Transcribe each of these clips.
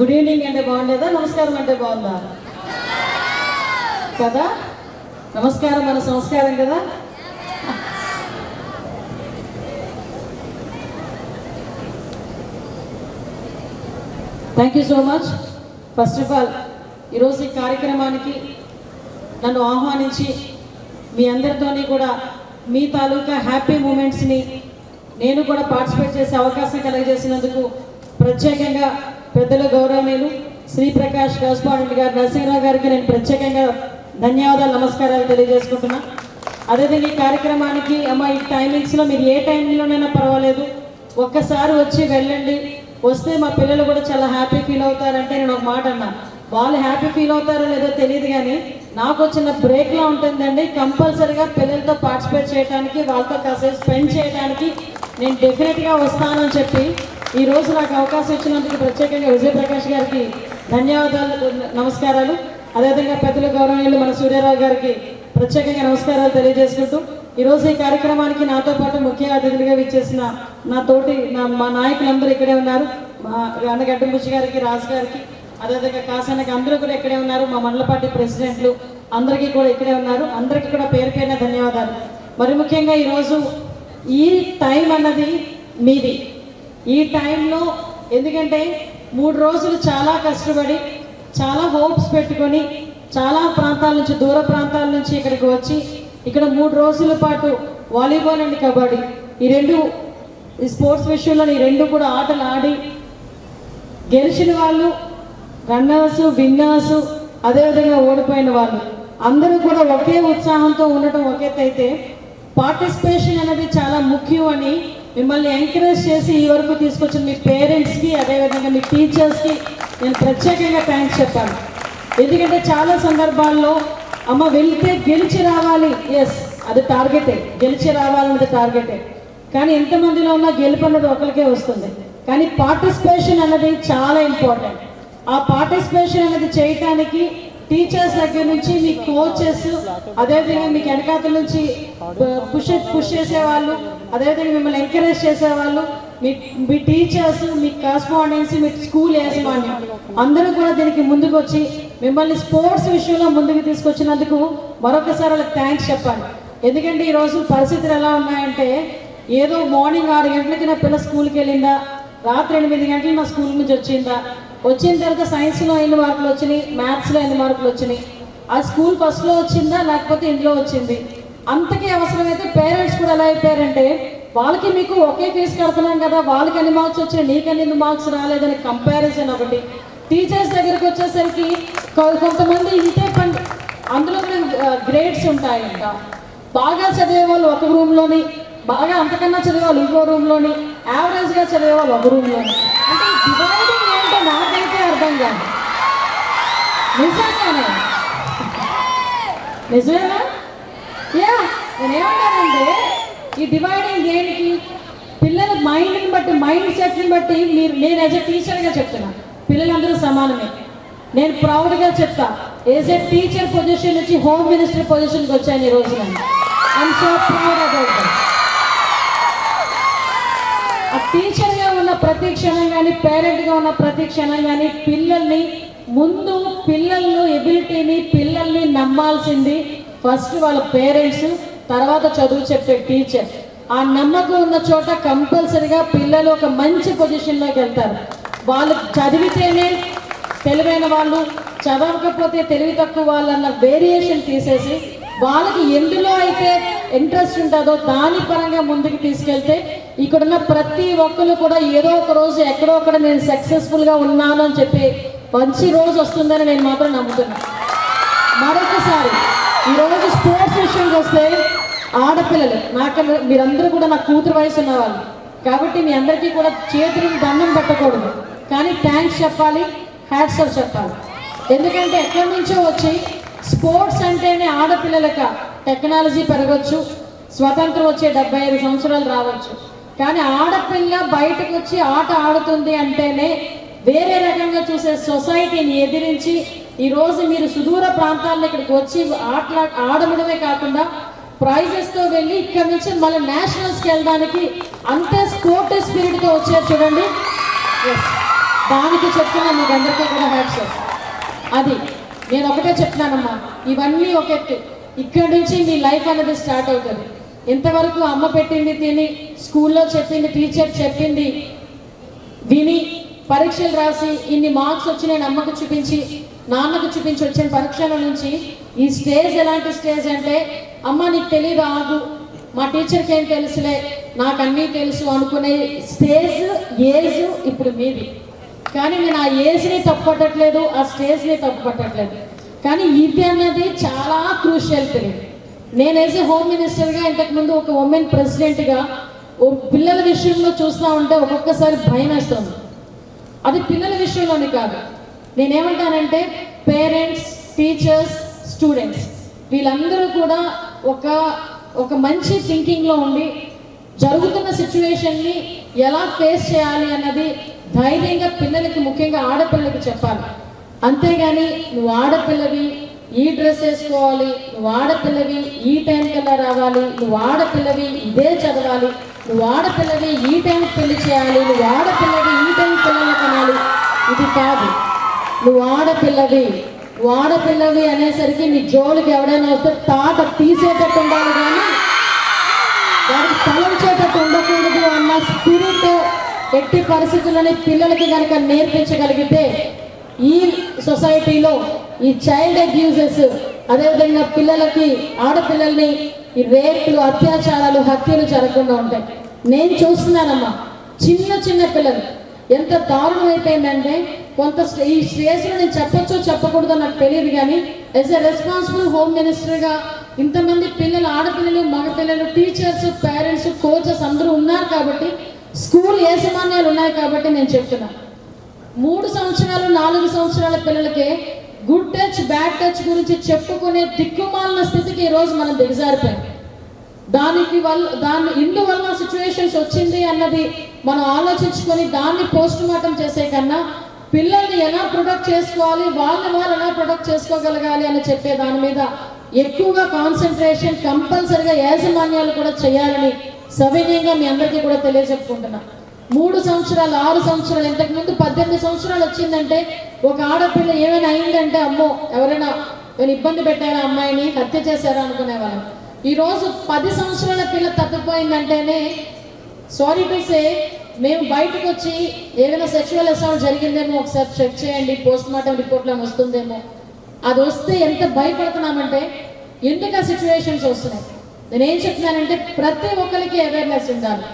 Good evening అంటే బాగుండేదా, నమస్కారం అంటే బాగుందా కదా? నమస్కారం మన సంస్కారం కదా. Thank you so much. First of all ఈరోజు ఈ కార్యక్రమానికి నన్ను ఆహ్వానించి మీ అందరితోని కూడా మీ తాలూకా హ్యాపీ మూమెంట్స్ని నేను కూడా పార్టిసిపేట్ చేసే అవకాశం కలగజేసినందుకు ప్రత్యేకంగా పెద్దలు గౌరవనీయులు శ్రీ ప్రకాష్ కరస్పాండెంట్ గారు నరసింహరావు గారికి నేను ప్రత్యేకంగా ధన్యవాదాలు, నమస్కారాలు తెలియజేసుకుంటున్నా. అదేవిధంగా ఈ కార్యక్రమానికి అమ్మ ఈ టైమింగ్స్లో మీరు ఏ టైంలోనైనా పర్వాలేదు, ఒక్కసారి వచ్చి వెళ్ళండి. వస్తే మా పిల్లలు కూడా చాలా హ్యాపీ ఫీల్ అవుతారంటే నేను ఒక మాట అన్నా. వాళ్ళు హ్యాపీ ఫీల్ అవుతారో లేదో తెలియదు, కానీ నాకు వచ్చిన బ్రేక్లా ఉంటుందండి. కంపల్సరీగా పిల్లలతో పార్టిసిపేట్ చేయడానికి, వాళ్ళతో కాసేపు స్పెండ్ చేయడానికి నేను డెఫినెట్గా వస్తానని చెప్పి ఈరోజు నాకు అవకాశం ఇచ్చినందుకు ప్రత్యేకంగా విజయప్రకాష్ గారికి ధన్యవాదాలు, నమస్కారాలు. అదేవిధంగా పెద్దల గౌరవనీయులు మన సూర్యారావు గారికి ప్రత్యేకంగా నమస్కారాలు తెలియజేసుకుంటూ ఈరోజు ఈ కార్యక్రమానికి నాతో పాటు ముఖ్య అతిథులుగా విచ్చేసిన మా నాయకులందరూ ఇక్కడే ఉన్నారు. మా అన్నగడ్డ బుచ్చి గారికి, రాజు గారికి, అదేవిధంగా కాసానికి అందరూ కూడా ఇక్కడే ఉన్నారు. మా మండల పార్టీ ప్రెసిడెంట్లు అందరికీ కూడా ఇక్కడే ఉన్నారు. అందరికీ కూడా పేరు పేరున ధన్యవాదాలు. మరి ముఖ్యంగా ఈరోజు ఈ టైం అన్నది మీది. ఈ టైంలో ఎందుకంటే 3 రోజులు చాలా కష్టపడి, చాలా హోప్స్ పెట్టుకొని, చాలా ప్రాంతాల నుంచి, దూర ప్రాంతాల నుంచి ఇక్కడికి వచ్చి ఇక్కడ 3 రోజుల పాటు వాలీబాల్ అండ్ కబడ్డీ ఈ స్పోర్ట్స్ విషయంలో ఈ 2 కూడా ఆటలు ఆడి గెలిచిన వాళ్ళు, రన్నర్స్, విన్నర్స్, అదేవిధంగా ఓడిపోయిన వాళ్ళు అందరూ కూడా ఒకే ఉత్సాహంతో ఉండటం ఒక ఎత్తు అయితే, పార్టిసిపేషన్ అనేది చాలా ముఖ్యం అని మిమ్మల్ని ఎంకరేజ్ చేసి ఈ వరకు తీసుకొచ్చిన మీ పేరెంట్స్కి, అదేవిధంగా మీ టీచర్స్కి నేను ప్రత్యేకంగా థ్యాంక్స్ చెప్పాను. ఎందుకంటే చాలా సందర్భాల్లో అమ్మ వెళ్తే గెలిచి రావాలి, ఎస్ అది టార్గెటే, గెలిచి రావాలన్నది టార్గెటే. కానీ ఎంతమందిలో ఉన్నా గెలుపు అన్నది ఒకరికే వస్తుంది. కానీ పార్టిసిపేషన్ అన్నది చాలా ఇంపార్టెంట్. ఆ పార్టిసిపేషన్ అనేది చేయటానికి టీచర్స్ దగ్గర నుంచి మీ కోచెస్, అదేవిధంగా మీకు వెనకాతల నుంచి పుష్ చేసేవాళ్ళు, అదేవిధంగా మిమ్మల్ని ఎంకరేజ్ చేసేవాళ్ళు, మీ టీచర్స్, మీ కరస్పాండెన్స్, మీ స్కూల్ యాజమాన్యం అందరూ కూడా దీనికి ముందుకు వచ్చి మిమ్మల్ని స్పోర్ట్స్ విషయంలో ముందుకు తీసుకొచ్చినందుకు మరొకసారి వాళ్ళకి థ్యాంక్స్ చెప్పాలి. ఎందుకంటే ఈరోజు పరిస్థితులు ఎలా ఉన్నాయంటే, ఏదో మార్నింగ్ 6 గంటలకి నా పిల్ల స్కూల్కి వెళ్ళిందా, రాత్రి 8 గంటలకు నా స్కూల్ నుంచి వచ్చిన తర్వాత సైన్స్లో ఎన్ని మార్కులు వచ్చినాయి, మ్యాథ్స్లో ఎన్ని మార్కులు వచ్చినాయి, ఆ స్కూల్ ఫస్ట్లో వచ్చిందా లేకపోతే ఇంట్లో వచ్చింది. అంతకీ అవసరమైతే పేరెంట్స్ కూడా ఎలా అయిపోయారంటే, వాళ్ళకి మీకు ఒకే ఫీజు కడుతున్నాం కదా, వాళ్ళకి ఎన్ని మార్క్స్ వచ్చినాయి, నీకని ఎన్ని మార్క్స్ రాలేదని కంపారిజన్ ఒకటి. టీచర్స్ దగ్గరికి వచ్చేసరికి కొంతమంది ఇంతే అందులో గ్రేడ్స్ ఉంటాయంట. బాగా చదివే వాళ్ళు ఒక రూమ్లోని, బాగా అంతకన్నా చదివే వాళ్ళు ఇంకో రూమ్లోని, యావరేజ్గా చదివే వాళ్ళు ఒక రూమ్లోని. అంటే ఈ డివైడింగ్ ఏంటో నాకైతే అర్థం కాదు. నిజమేనా? నేనేమంటానంటే, ఈ డివైడింగ్ దేనికి? పిల్లల మైండ్ని బట్టి, మైండ్ సెట్ని బట్టి నేను యాజ్ ఎ టీచర్గా చెప్తున్నా, పిల్లలందరూ సమానమే. నేను ప్రౌడ్గా చెప్తా, యాజ్ ఎ టీచర్ పొజిషన్ నుంచి హోమ్ మినిస్టర్ పొజిషన్కి వచ్చాను ఈ రోజు. I'm so proud about that. ఆ టీచర్గా ఉన్న ప్రతి క్షణం కానీ, పేరెంట్గా ఉన్న ప్రతి క్షణం కానీ పిల్లల్ని ఎబిలిటీని, పిల్లల్ని నమ్మాల్సింది ఫస్ట్ వాళ్ళ పేరెంట్స్, తర్వాత చదువు చెప్పే టీచర్. ఆ నమ్మకం ఉన్న చోట కంపల్సరిగా పిల్లలు ఒక మంచి పొజిషన్లోకి వెళ్తారు. వాళ్ళు చదివితేనే తెలివైన వాళ్ళు, చదవకపోతే తెలివి తక్కువ వాళ్ళు అన్న వేరియేషన్ తీసేసి వాళ్ళకి ఎందులో అయితే ఇంట్రెస్ట్ ఉంటుందో దాని పరంగా ముందుకు తీసుకెళ్తే ఇక్కడున్న ప్రతి ఒక్కరు కూడా ఏదో ఒక రోజు ఎక్కడో ఒకడ నేను సక్సెస్ఫుల్గా ఉన్నాను అని చెప్పి మంచి రోజు వస్తుందని నేను మాత్రం నమ్ముతున్నాను. మరొకసారి ఈరోజు స్పోర్ట్స్ విషయంకి వస్తే, ఆడపిల్లలు మీరందరూ కూడా నా కూతురు వయసు ఉన్నవాళ్ళు కాబట్టి మీ అందరికీ కూడా చేతులకు దండం పెట్టకూడదు, కానీ థ్యాంక్స్ చెప్పాలి, హ్యాట్స్ ఆఫ్ చెప్పాలి. ఎందుకంటే ఎక్కడి నుంచో వచ్చి స్పోర్ట్స్ అంటేనే ఆడపిల్లలక టెక్నాలజీ పెరగచ్చు, స్వతంత్రం వచ్చే 75 సంవత్సరాలు రావచ్చు, కానీ ఆడపిల్ల బయటకు వచ్చి ఆట ఆడుతుంది అంటేనే వేరే రకంగా చూసే సొసైటీని ఎదిరించి ఈరోజు మీరు సుదూర ప్రాంతాల్లో ఇక్కడికి వచ్చి ఆడడమే కాకుండా ప్రైజెస్తో వెళ్ళి ఇక్కడ నుంచి మళ్ళీ నేషనల్స్కి వెళ్ళడానికి అంతే స్పోర్ట్ స్పిరిట్తో వచ్చారు చూడండి. దానికి చెప్తున్నా మీకు అందరికీ కూడా హ్యాట్స్. అది నేను ఒకటే చెప్తున్నానమ్మా, ఇవన్నీ ఒక ఎత్తు. ఇక్కడి నుంచి మీ లైఫ్ అనేది స్టార్ట్ అవుతుంది. ఇంతవరకు అమ్మ పెట్టింది తిని, స్కూల్లో చెప్పింది, టీచర్ చెప్పింది విని, పరీక్షలు రాసి ఇన్ని మార్క్స్ వచ్చి నేను అమ్మకు చూపించి నాన్నకు చూపించి వచ్చిన పరీక్షల నుంచి ఈ స్టేజ్ ఎలాంటి స్టేజ్ అంటే, అమ్మ నీకు తెలియదు ఆగు, మా టీచర్కి ఏం తెలుసులే, నాకు అన్నీ తెలుసు అనుకునే స్టేజ్ ఏజ్ ఇప్పుడు మీది. కానీ నేను ఆ ఏజ్ని తప్పు పట్టట్లేదు, ఆ స్టేజ్ని తప్పు పట్టట్లేదు. కానీ ఇది అన్నది చాలా క్రూషియల్ పీరియడ్. నేను యాజ్ ఏ హోమ్ మినిస్టర్గా, ఇంతకుముందు ఒక ఉమెన్ ప్రెసిడెంట్గా పిల్లల విషయంలో చూస్తూ ఉంటే ఒక్కొక్కసారి భయం వేస్తుంది. అది పిల్లల విషయంలోని కాదు, నేనేమంటానంటే పేరెంట్స్, టీచర్స్, స్టూడెంట్స్ వీళ్ళందరూ కూడా ఒక మంచి థింకింగ్లో ఉండి జరుగుతున్న సిచ్యువేషన్ని ఎలా ఫేస్ చేయాలి అన్నది ధైర్యంగా పిల్లలకి, ముఖ్యంగా ఆడపిల్లలకి చెప్పాలి. అంతేగాని నువ్వు ఆడపిల్లవి ఈ డ్రెస్ వేసుకోవాలి, నువ్వు ఆడపిల్లవి ఈ టైం కల్లా రావాలి, నువ్వు ఆడపిల్లవి ఇదే చదవాలి, నువ్వు ఆడపిల్లవి ఈ టైం పెళ్లి చేయాలి, నువ్వు ఆడపిల్లవి ఈ టైం పిల్లలు కనాలి, ఇది కాదు. నువ్వు ఆడపిల్లవి అనేసరికి నీ జోలికి ఎవడైనా వస్తే తాట తీసేటట్టు ఉండాలి, కానీ వారికి తలంచేటట్టు ఉండకూడదు అన్న స్పిరిట్ ఎట్టి పరిస్థితులని పిల్లలకి కనుక నేర్పించగలిగితే ఈ సొసైటీలో ఈ చైల్డ్ అబ్యూజెస్, అదేవిధంగా పిల్లలకి, ఆడపిల్లల్ని ఈ రేపులు, అత్యాచారాలు, హత్యలు జరగకుండా ఉంటాయి. నేను చూస్తున్నానమ్మా, చిన్న పిల్లలు ఎంత దారుణం అయిపోయిందంటే, ఈ స్టేజ్లో నేను చెప్పొచ్చో చెప్పకూడదో నాకు తెలియదు, కానీ యాజ్ ఎ రెస్పాన్సిబుల్ హోమ్ మినిస్టర్గా ఇంతమంది పిల్లలు, ఆడపిల్లలు, మగపిల్లలు, టీచర్స్, పేరెంట్స్, కోచెస్ అందరూ ఉన్నారు కాబట్టి, స్కూల్ యాజమాన్యాలు ఉన్నాయి కాబట్టి నేను చెప్తున్నాను. 3 సంవత్సరాలు 4 సంవత్సరాల పిల్లలకే గుడ్ టచ్, బ్యాడ్ టచ్ గురించి చెప్పుకునే దిక్కుమాలిన స్థితికి ఈరోజు మనం దిగజారిపోయాం. ఇందువల్ల సిచ్యువేషన్స్ వచ్చింది అన్నది మనం ఆలోచించుకొని దాన్ని పోస్ట్ మార్టం చేసే కన్నా పిల్లల్ని ఎలా ప్రొటెక్ట్ చేసుకోవాలి, వాళ్ళు ఎలా ప్రొటెక్ట్ చేసుకోగలగాలి అని చెప్పే దాని మీద ఎక్కువగా కాన్సన్ట్రేషన్ కంపల్సరిగా యాజమాన్యాలు కూడా చేయాలని సవినయంగా మీ అందరికీ కూడా తెలియజెప్పుకుంటున్నా. 3 సంవత్సరాలు 6 సంవత్సరాలు, ఇంతకుముందు 18 సంవత్సరాలు వచ్చిందంటే ఒక ఆడపిల్ల ఏమైనా అయిందంటే అమ్మో ఎవరైనా ఇబ్బంది పెట్టారా, అమ్మాయిని హత్య చేశారా అనుకునేవాళ్ళం. ఈరోజు 10 సంవత్సరాల పిల్ల తప్పిపోయిందంటేనే సారీ టు సే, మేము బయటకు వచ్చి ఏదైనా సెక్షువల్ అసాల్ట్ జరిగిందేమో ఒకసారి చెక్ చేయండి, పోస్ట్ మార్టం రిపోర్ట్లో వస్తుందేమో, అది వస్తే ఎంత భయపడుతున్నామంటే ఎందుకు ఆ సిచ్యువేషన్స్ వస్తున్నాయి. నేనేం చెప్తున్నానంటే ప్రతి ఒక్కరికి అవేర్నెస్ ఉండాలి.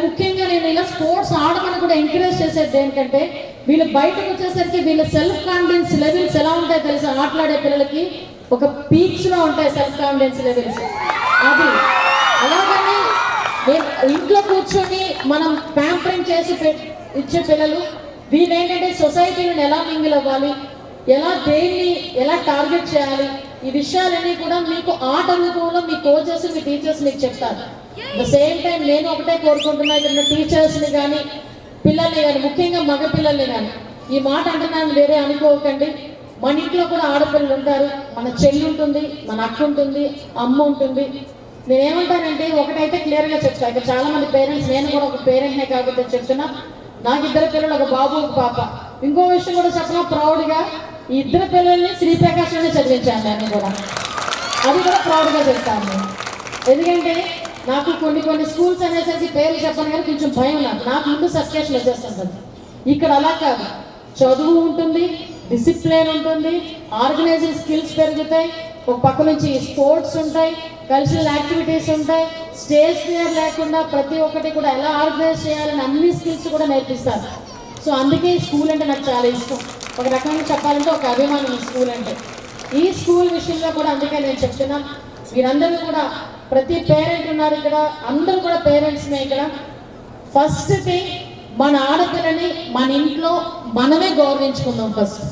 ముఖ్యంగా నేను ఇలా స్పోర్ట్స్ ఆడమని కూడా ఎంకరేజ్ చేసేది ఏంటంటే, వీళ్ళు బయటకు వచ్చేసరికి వీళ్ళ సెల్ఫ్ కాన్ఫిడెన్స్ లెవెల్స్ ఎలా ఉంటాయో తెలుసా, ఆటలాడే పిల్లలకి ఒక పీక్స్లో ఉంటాయి సెల్ఫ్ కాన్ఫిడెన్స్ లెవెల్స్. అది అలాగని ఇంట్లో కూర్చొని మనం ప్యాంపరింగ్ చేసి ఇచ్చే పిల్లలు వీళ్ళు ఏంటంటే సొసైటీని ఎలా మింగిల్ అవ్వాలి, దేన్ని ఎలా టార్గెట్ చేయాలి, ఈ విషయాలన్నీ కూడా మీకు ఆట అనుభవంలో మీ కోచెస్, మీ టీచర్స్ మీకు చెప్తారు. ద సేమ్ టైం నేను ఒకటే కోరుకుంటున్నా, ఇక్కడ టీచర్స్ని కానీ పిల్లల్ని కానీ, ముఖ్యంగా మగ పిల్లల్ని కానీ, ఈ మాట అంటున్నాను వేరే అనుకోకండి. మన ఇంట్లో కూడా ఆడపిల్లలు ఉంటారు, మన చెల్లి ఉంటుంది, మన అక్క ఉంటుంది, అమ్మ ఉంటుంది. నేనేమంటానంటే ఒకటైతే క్లియర్గా చెప్తా, ఇక్కడ చాలా మంది పేరెంట్స్, నేను కూడా ఒక పేరెంట్నే కాబట్టి చెప్తున్నా, నాకు 2 పిల్లలు, ఒక బాబు ఒక పాప. ఇంకో విషయం కూడా చెప్పినా ప్రౌడ్గా, ఈ 2 పిల్లల్ని శ్రీప్రకాశ్లోనే చదివించాను నేను కూడా, అది కూడా ప్రౌడ్గా చెప్తాను. ఎందుకంటే నాకు కొన్ని స్కూల్స్ అనేసరికి పేర్లు చెప్పను కానీ కొంచెం భయం నాకు ముందు సబ్స్క్రిప్షన్ వచ్చేస్తుంటుంది. ఇక్కడ అలా కాదు, చదువు ఉంటుంది, డిసిప్లిన్ ఉంటుంది, ఆర్గనైజింగ్ స్కిల్స్ పెరుగుతాయి, ఒక పక్క నుంచి స్పోర్ట్స్ ఉంటాయి, కల్చరల్ యాక్టివిటీస్ ఉంటాయి, స్టేజ్ ఫియర్ లేకుండా ప్రతి ఒక్కటి కూడా ఎలా ఆర్గనైజ్ చేయాలని అన్ని స్కిల్స్ కూడా నేర్పిస్తారు. సో అందుకే ఈ స్కూల్ అంటే నాకు చాలా ఇష్టం. ఒక రకంగా చెప్పాలంటే ఒక అభిమానం ఈ స్కూల్ అంటే. ఈ స్కూల్ విషయంలో కూడా అందుకే నేను చెప్తున్నా, మీరందరూ కూడా ప్రతి పేరెంట్ ఉన్నారు ఇక్కడ, అందరూ కూడా పేరెంట్స్నే ఇక్కడ. ఫస్ట్ థింగ్, మన ఆడపిల్లని మన ఇంట్లో మనమే గౌరవించుకుందాం. ఫస్ట్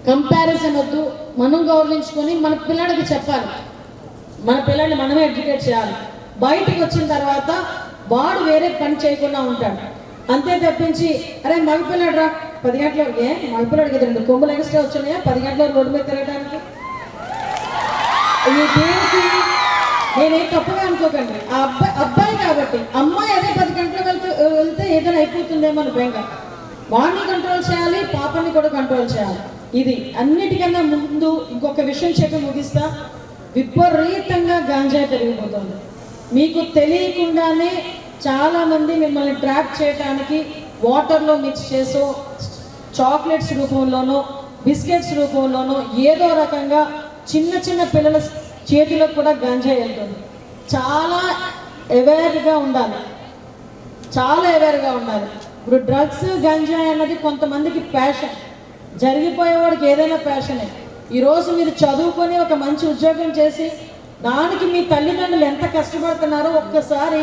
కంపారిజన్ వద్దు, మనం గౌరవించుకొని మన పిల్లడికి చెప్పాలి, మన పిల్లల్ని మనమే ఎడ్యుకేట్ చేయాలి. బయటకు వచ్చిన తర్వాత వాడు వేరే పని చేయకుండా ఉంటాడు, అంతే తప్పించి అరే మగపిల్లాడు రా 10 గంటలకు, మగపిల్లాడికి 2 కొమ్ములు ఎక్స్ట్రా వచ్చినాయా 10 గంటలకు రోడ్డు మీద తిరగడానికి. ఈ దేనికి నేనేం తప్పుగా అనుకోకండి, ఆ అబ్బాయి కాబట్టి, అమ్మాయి అదే 10 గంటలకు వెళ్తే ఏదైనా అయిపోతుందేమో అని భయంగా. వాడిని కంట్రోల్ చేయాలి, పాపని కూడా కంట్రోల్ చేయాలి. ఇది అన్నిటికన్నా ముందు ఇంకొక విషయం చెప్పి ముగిస్తా. విపరీతంగా గాంజా పెరిగిపోతుంది. మీకు తెలియకుండానే చాలామంది మిమ్మల్ని ట్రాప్ చేయడానికి వాటర్లో మిక్స్ చేసో, చాక్లెట్స్ రూపంలోనో, బిస్కెట్స్ రూపంలోనో ఏదో రకంగా చిన్న చిన్న పిల్లల చేతిలో కూడా గంజాయి వెళ్తుంది. చాలా అవేర్గా ఉండాలి, చాలా అవేర్గా ఉండాలి. ఇప్పుడు డ్రగ్స్ గంజాయి అన్నది కొంతమందికి ప్యాషన్, జరిగిపోయేవాడికి ఏదైనా ప్యాషనే. ఈరోజు మీరు చదువుకొని ఒక మంచి ఉద్యోగం చేసి దానికి మీ తల్లిదండ్రులు ఎంత కష్టపడుతున్నారో ఒక్కసారి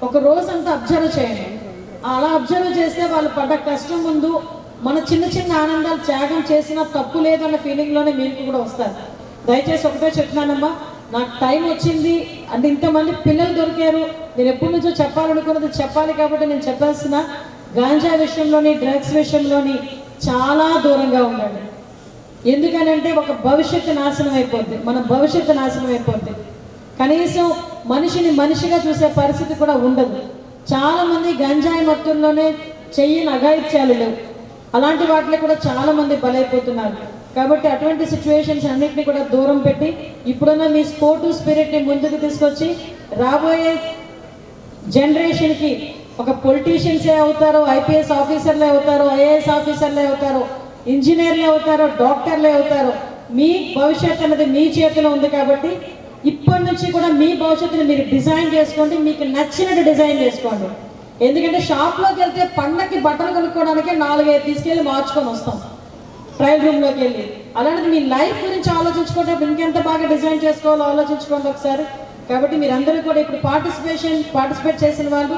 ఒక రోజంతా అబ్జర్వ్ చేయండి. అలా అబ్జర్వ్ చేస్తే వాళ్ళు పడ్డ కష్టం ముందు మన చిన్న చిన్న ఆనందాలు త్యాగం చేసినా తప్పు లేదన్న ఫీలింగ్లోనే మీకు కూడా వస్తారు. దయచేసి ఒకటే చెప్తున్నానమ్మా, నాకు టైం వచ్చింది అంటే ఇంతమంది పిల్లలు దొరికారు, నేను ఎప్పటి నుంచో చెప్పాలనుకున్నది చెప్పాలి కాబట్టి నేను చెప్పాల్సిన. గాంజా విషయంలోని, డ్రగ్స్ విషయంలోని చాలా దూరంగా ఉండండి. ఎందుకనంటే ఒక భవిష్యత్తు నాశనం అయిపోద్ది, మన భవిష్యత్తు నాశనం అయిపోద్ది. కనీసం మనిషిని మనిషిగా చూసే పరిస్థితి కూడా ఉండదు. చాలామంది గంజాయి మత్తుల్లోనే చెయ్యని అఘాయిత్యాలు లేవు, అలాంటి వాటిలో కూడా చాలామంది బలైపోతున్నారు. కాబట్టి అటువంటి సిచ్యువేషన్స్ అన్నింటినీ కూడా దూరం పెట్టి ఇప్పుడున్న మీ స్పోర్టివ్ స్పిరిట్ని ముందుకు తీసుకొచ్చి రాబోయే జనరేషన్కి ఒక పొలిటీషియన్సే అవుతారో, ఐపీఎస్ ఆఫీసర్లే అవుతారో, ఐఏఎస్ ఆఫీసర్లే అవుతారో, ఇంజనీర్లే అవుతారో, డాక్టర్లే అవుతారో. మీ భవిష్యత్తు అనేది మీ చేతిలో ఉంది. కాబట్టి ఇప్పటి నుంచి కూడా మీ భవిష్యత్తుని మీరు డిజైన్ చేసుకోండి, మీకు నచ్చినట్టు డిజైన్ చేసుకోండి. ఎందుకంటే షాప్లోకి వెళ్తే పండగకి బట్టలు కొనుక్కోవడానికి 4-5 తీసుకెళ్ళి మార్చుకొని వస్తాం ట్రయల్ రూమ్లోకి వెళ్ళి. అలాంటిది మీ లైఫ్ గురించి ఆలోచించుకుంటే ఇంకెంత బాగా డిజైన్ చేసుకోవాలో ఆలోచించుకోండి ఒకసారి. కాబట్టి మీరందరూ కూడా ఇప్పుడు పార్టిసిపేట్ చేసిన వాళ్ళు,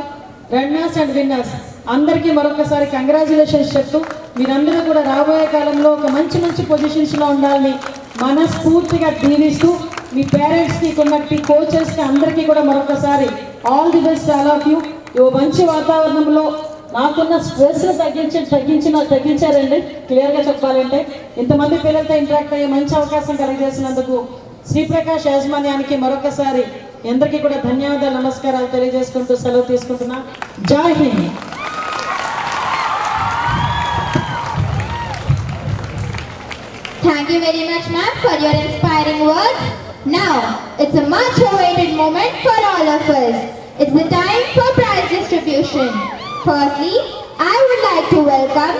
రన్నర్స్ అండ్ విన్నర్స్ అందరికీ మరొకసారి కంగ్రాచులేషన్స్ చెప్తూ మీరందరూ కూడా రాబోయే కాలంలో ఒక మంచి మంచి పొజిషన్స్లో ఉండాలని మనస్ఫూర్తిగా దీవిస్తూ, మీ పేరెంట్స్కి, కొన్నట్టి కోచెస్కి అందరికీ కూడా మరొకసారి all the best all of you. ఓ మంచి వాతావరణంలో నాకున్న స్ట్రెస్ను తగ్గించారండి. క్లియర్గా చెప్పాలంటే ఇంతమంది పిల్లలతో ఇంటరాక్ట్ అయ్యే మంచి అవకాశం కలిగజేసినందుకు శ్రీప్రకాష్ యాజమాన్యానికి మరొకసారి అందరికీ కూడా ధన్యవాదాలు, నమస్కారాలు తెలియజేసుకుంటూ సెలవు తీసుకుంటున్నా. జై Hind. Thank you very much, ma'am, for your inspiring words. Now, it's a much awaited moment for all of us. It's the time for prize distribution. Firstly, I would like to welcome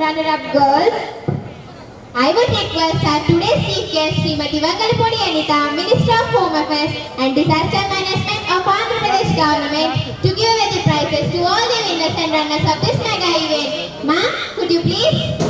runner-up girls. I would request our today's chief guest, Srimati Vangalapudi Anita, Minister of Home Affairs and Disaster Management of Andhra Pradesh Government, to give away the prizes to all the winners and runners of this mega event. Ma'am, could you please?